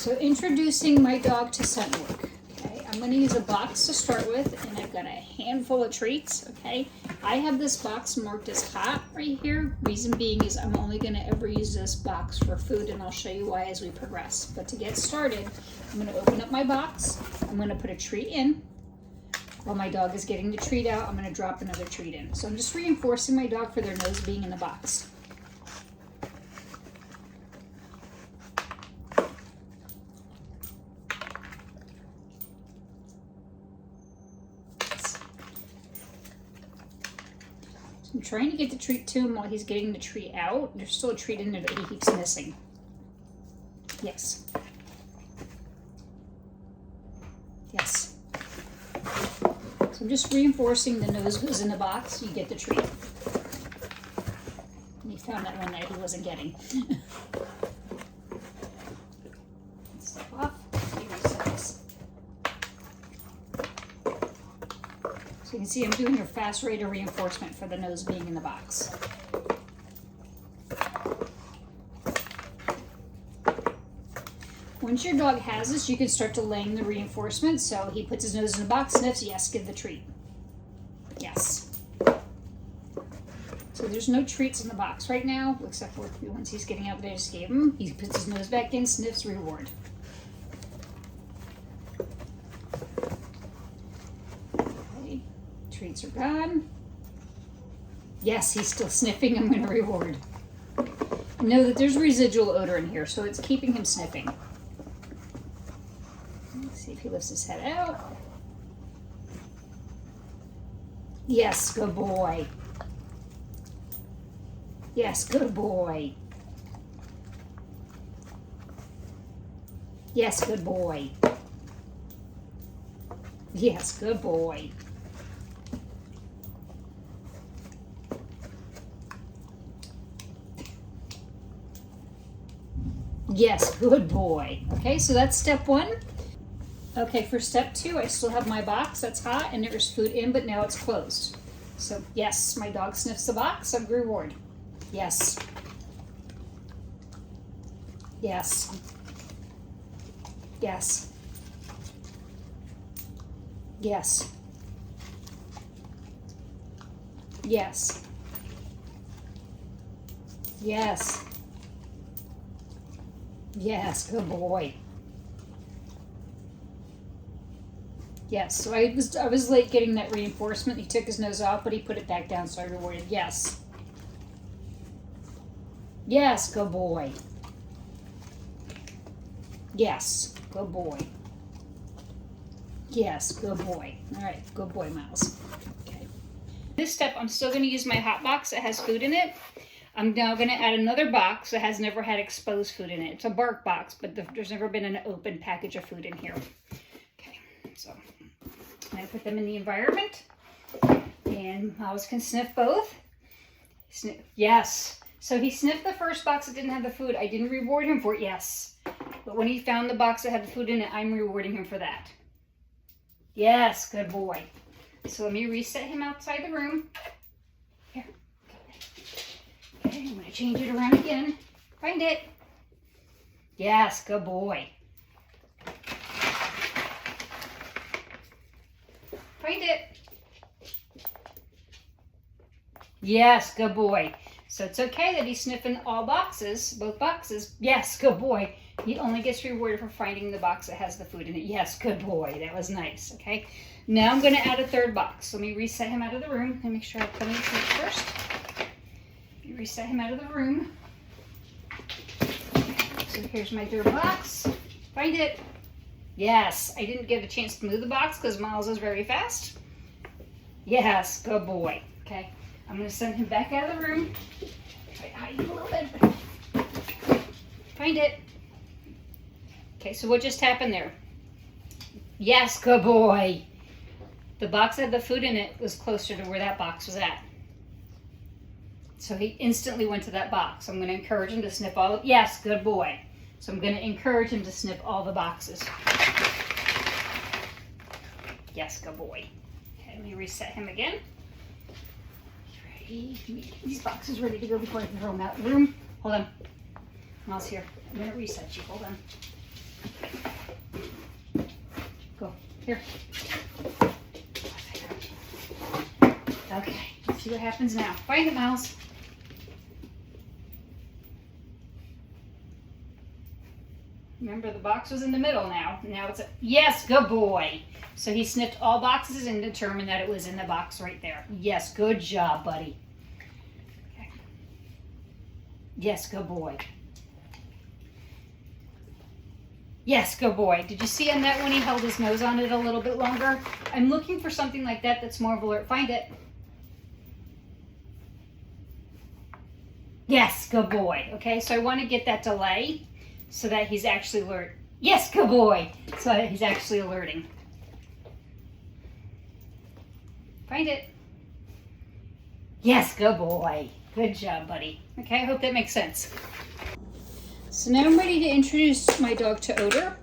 So introducing my dog to scent work. Okay, I'm going to use a box to start with, and I've got a handful of treats. Okay, I have this box marked as hot right here. Reason being is I'm only going to ever use this box for food, and I'll show you why as we progress. But to get started, I'm going to open up my box. I'm going to put a treat in. While my dog is getting the treat out, I'm going to drop another treat in. So I'm just reinforcing my dog for their nose being in the box. I'm trying to get the treat to him while he's getting the treat out. There's still a treat in there that he keeps missing. Yes. Yes. So I'm just reinforcing the nose goes in the box, you get the treat. And he found that one that he wasn't getting. Step off. So you can see I'm doing a fast rate of reinforcement for the nose being in the box. Once your dog has this, you can start delaying the reinforcement. So he puts his nose in the box, sniffs, yes, give the treat. Yes. So there's no treats in the box right now, except for the ones he's getting out that I just gave him. He puts his nose back in, sniffs, reward. Treats are gone. Yes, he's still sniffing. I'm going to reward. Know that there's residual odor in here, so it's keeping him sniffing. Let's see if he lifts his head out. Yes, good boy. Yes, good boy. Yes, good boy. Yes, good boy. Yes, good boy. Okay, so that's step one. Okay, for step two, I still have my box that's hot and there's food in, but now it's closed. So yes, my dog sniffs the box, I'm reward. Yes. Yes. Yes. Yes. Yes. Yes. Yes, good boy. Yes, so I was late getting that reinforcement. He took his nose off, but he put it back down, so I rewarded yes. Yes, good boy. Yes, good boy. Yes, good boy. All right, good boy, Miles. Okay. This step, I'm still going to use my hot box that has food in it. I'm now going to add another box that has never had exposed food in it. It's a bark box, but there's never been an open package of food in here. Okay, so I'm going to put them in the environment. And Miles can sniff both. Sniff, yes. So he sniffed the first box that didn't have the food. I didn't reward him for it, yes. But when he found the box that had the food in it, I'm rewarding him for that. Yes, good boy. So let me reset him outside the room. Here. Okay, I'm going to change it around again. Find it. Yes, good boy. Find it. Yes, good boy. So it's okay that he's sniffing all boxes, both boxes. Yes, good boy. He only gets rewarded for finding the box that has the food in it. Yes, good boy. That was nice, okay? Now I'm going to add a third box. Let me reset him out of the room and make sure I put him in first. Reset him out of the room. So here's my third box. Find it. Yes, I didn't get a chance to move the box because Miles is very fast. Yes, good boy. Okay, I'm going to send him back out of the room. Try to hide you a little bit. Find it. Okay, so what just happened there? Yes, good boy. The box that had the food in it was closer to where that box was at. So he instantly went to that box. I'm going to encourage him to sniff all. Yes, good boy. So I'm going to encourage him to sniff all the boxes. Yes, good boy. Okay, let me reset him again. Ready? These boxes ready to go before I can throw them out of the room. Hold on. Miles here. I'm going to reset you. Hold on. Here. Okay, let's see what happens now. Find it, Miles. Remember, the box was in the middle now. Now it's a, yes, good boy. So he sniffed all boxes and determined that it was in the box right there. Yes, good job, buddy. Okay. Yes, good boy. Yes, good boy. Did you see on that one he held his nose on it a little bit longer? I'm looking for something like that that's more of alert. Find it. Yes, good boy. Okay, so I want to get that delay so that he's actually alert. Yes, good boy. So that he's actually alerting. Find it. Yes, good boy. Good job, buddy. Okay, I hope that makes sense. So now I'm ready to introduce my dog to odor.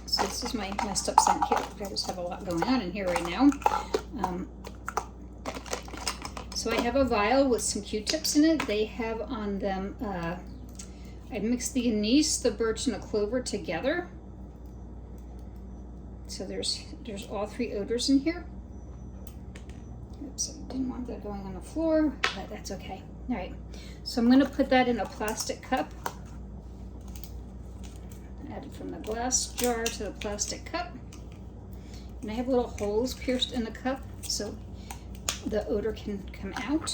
So this is my messed up scent kit. I just have a lot going on in here right now. So I have a vial with some Q-tips in it. They have on them, I mixed the anise, the birch, and the clover together. So there's all 3 odors in here. Oops, I didn't want that going on the floor, but that's okay. All right, so I'm gonna put that in a plastic cup. Add it from the glass jar to the plastic cup. And I have little holes pierced in the cup so the odor can come out.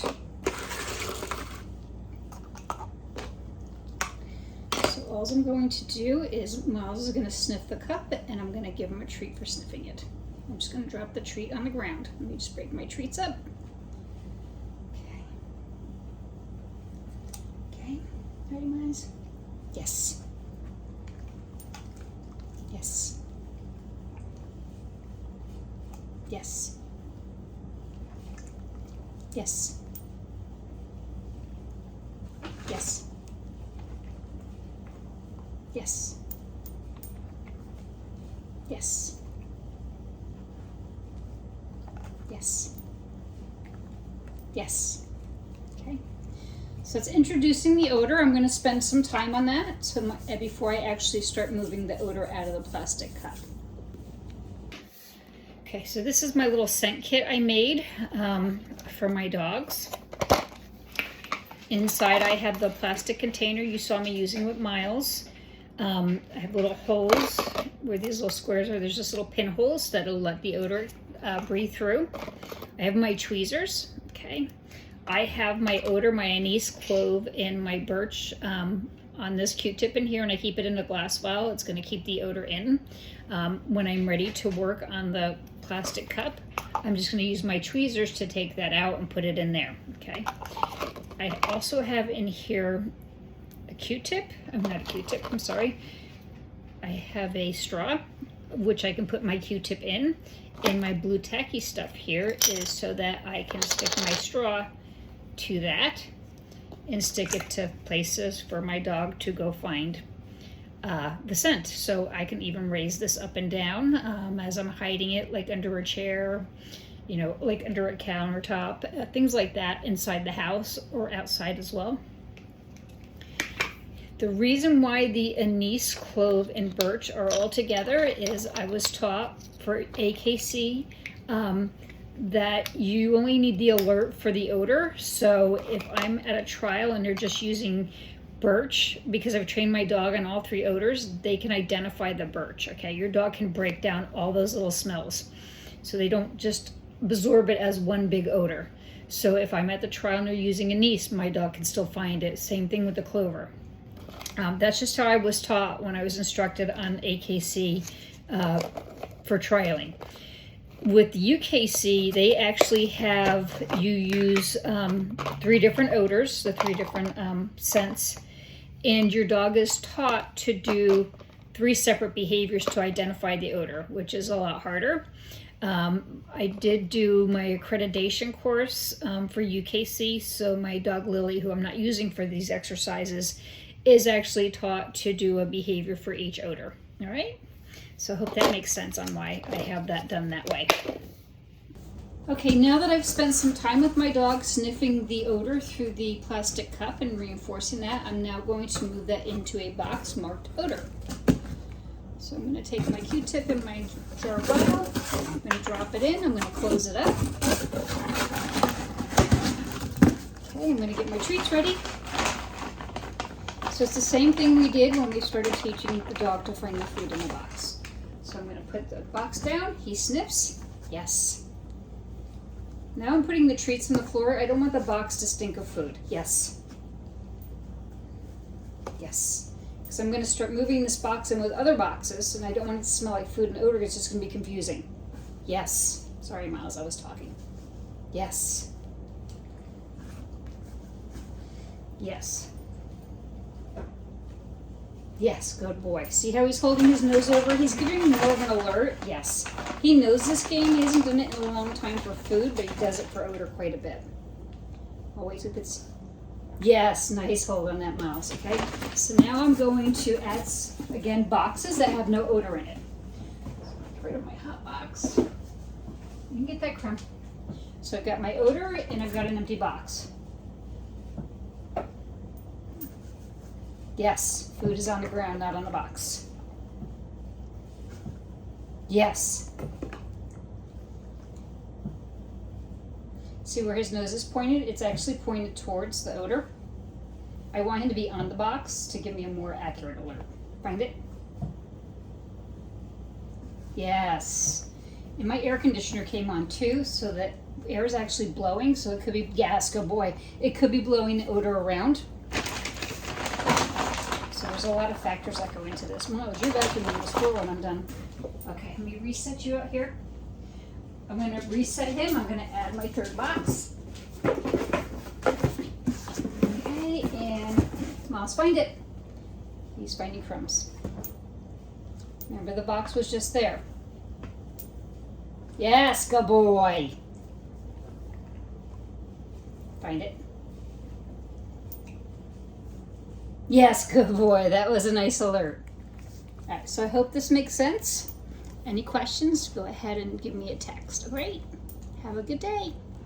So all I'm going to do is Miles is going to sniff the cup and I'm going to give him a treat for sniffing it. I'm just going to drop the treat on the ground. Let me just break my treats up. Okay. Okay. Ready, Miles? Yes. Yes. Yes. Yes. Yes. Yes. Yes. Yes. Yes. Okay. So it's introducing the odor. I'm going to spend some time on that before I actually start moving the odor out of the plastic cup. Okay, so this is my little scent kit I made for my dogs. Inside I have the plastic container you saw me using with Miles. I have little holes where these little squares are. There's just little pinholes that'll let the odor breathe through. I have my tweezers, okay. I have my odor, my anise, clove, and my birch on this Q-tip in here, and I keep it in a glass vial. It's going to keep the odor in. When I'm ready to work on the plastic cup, I'm just going to use my tweezers to take that out and put it in there, okay. I also have in here a Q-tip. Not a Q-tip, I'm sorry. I have a straw, which I can put my Q-tip in. And my blue tacky stuff here is so that I can stick my straw to that and stick it to places for my dog to go find the scent. So I can even raise this up and down as I'm hiding it, like under a chair, you know, like under a countertop, things like that inside the house or outside as well. The reason why the anise, clove, and birch are all together is I was taught for AKC that you only need the alert for the odor. So if I'm at a trial and they're just using birch, because I've trained my dog on all 3 odors, they can identify the birch, okay? Your dog can break down all those little smells. So they don't just absorb it as one big odor. So if I'm at the trial and they're using anise, my dog can still find it. Same thing with the clover. That's just how I was taught when I was instructed on AKC for trialing. With UKC, they actually have you use 3 different odors, the 3 different scents, and your dog is taught to do 3 separate behaviors to identify the odor, which is a lot harder. I did do my accreditation course for UKC, so my dog Lily, who I'm not using for these exercises, is actually taught to do a behavior for each odor. All right? So I hope that makes sense on why I have that done that way. Okay, now that I've spent some time with my dog sniffing the odor through the plastic cup and reinforcing that, I'm now going to move that into a box marked odor. So I'm going to take my Q-tip in my jar bottle. I'm going to drop it in. I'm going to close it up. Okay, I'm going to get my treats ready. So it's the same thing we did when we started teaching the dog to find the food in the box. So I'm going to put the box down. He sniffs. Yes. Now I'm putting the treats on the floor. I don't want the box to stink of food. Yes. Yes. Because I'm going to start moving this box in with other boxes, and I don't want it to smell like food and odor. It's just going to be confusing. Yes. Sorry, Miles, I was talking. Yes. Yes. Yes, good boy. See how he's holding his nose over? He's giving more of an alert. Yes. He knows this game. He hasn't done it in a long time for food, but he does it for odor quite a bit. I'll wait till it's... Yes, nice hold on that, Miles, okay? So now I'm going to add, again, boxes that have no odor in it. So get rid of my hot box. You can get that crumb. So I've got my odor, and I've got an empty box. Yes, food is on the ground, not on the box. Yes. See where his nose is pointed? It's actually pointed towards the odor. I want him to be on the box to give me a more accurate alert. Find it? Yes. And my air conditioner came on too, so that air is actually blowing, so it could be, yes, good boy. It could be blowing the odor around. So there's a lot of factors that go into this. Well, you're vacuuming this floor when I'm done. Okay, let me reset you out here. I'm going to reset him. I'm going to add my third box. Okay, and Miles, find it. He's finding crumbs. Remember, the box was just there. Yes, good boy. Find it. Yes, good boy. That was a nice alert. All right, so I hope this makes sense. Any questions, go ahead and give me a text, all right? Have a good day.